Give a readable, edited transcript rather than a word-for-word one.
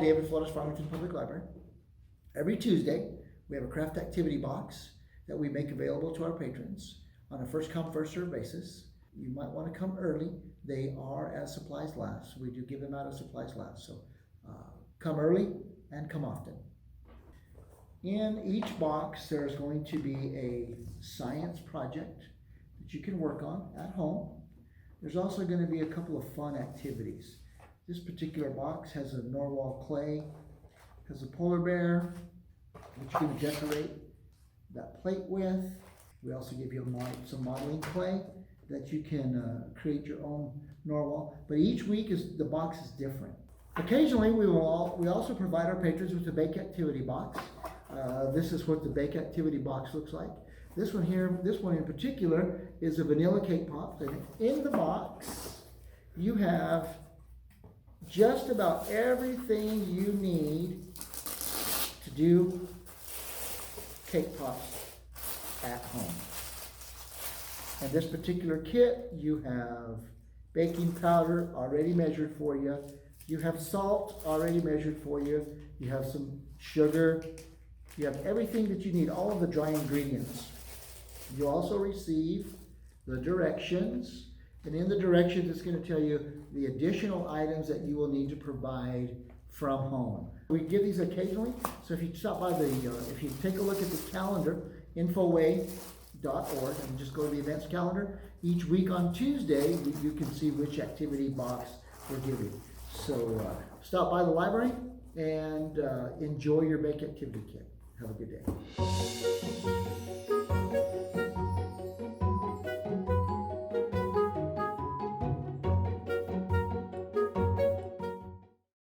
David Flores, Farmington Public Library. Every Tuesday, we have a craft activity box that we make available to our patrons on a first come, first served basis. You might want to come early. They are as supplies last. We do give them out as supplies last. So come early and come often. In each box, there's going to be a science project that you can work on at home. There's also going to be a couple of fun activities. This particular box has a narwhal clay, has a polar bear, which you're going to decorate that plate with. We also give you some modeling clay that you can create your own narwhal. But each week the box is different. Occasionally, we also provide our patrons with a bake activity box. This is what the bake activity box looks like. This one here, this one in particular, is a vanilla cake pop. And in the box, you have just about everything you need to do cake pops at home. In this particular kit, you have baking powder already measured for you. You have salt already measured for you. You have some sugar. You have everything that you need, all of the dry ingredients. You also receive the directions, and in the directions it's going to tell you the additional items that you will need to provide from home. We give these occasionally, so if you stop by if you take a look at the calendar, infoway.org, and just go to the events calendar, each week on Tuesday you can see which activity box we're giving. So stop by the library and enjoy your bake activity kit. Have a good day.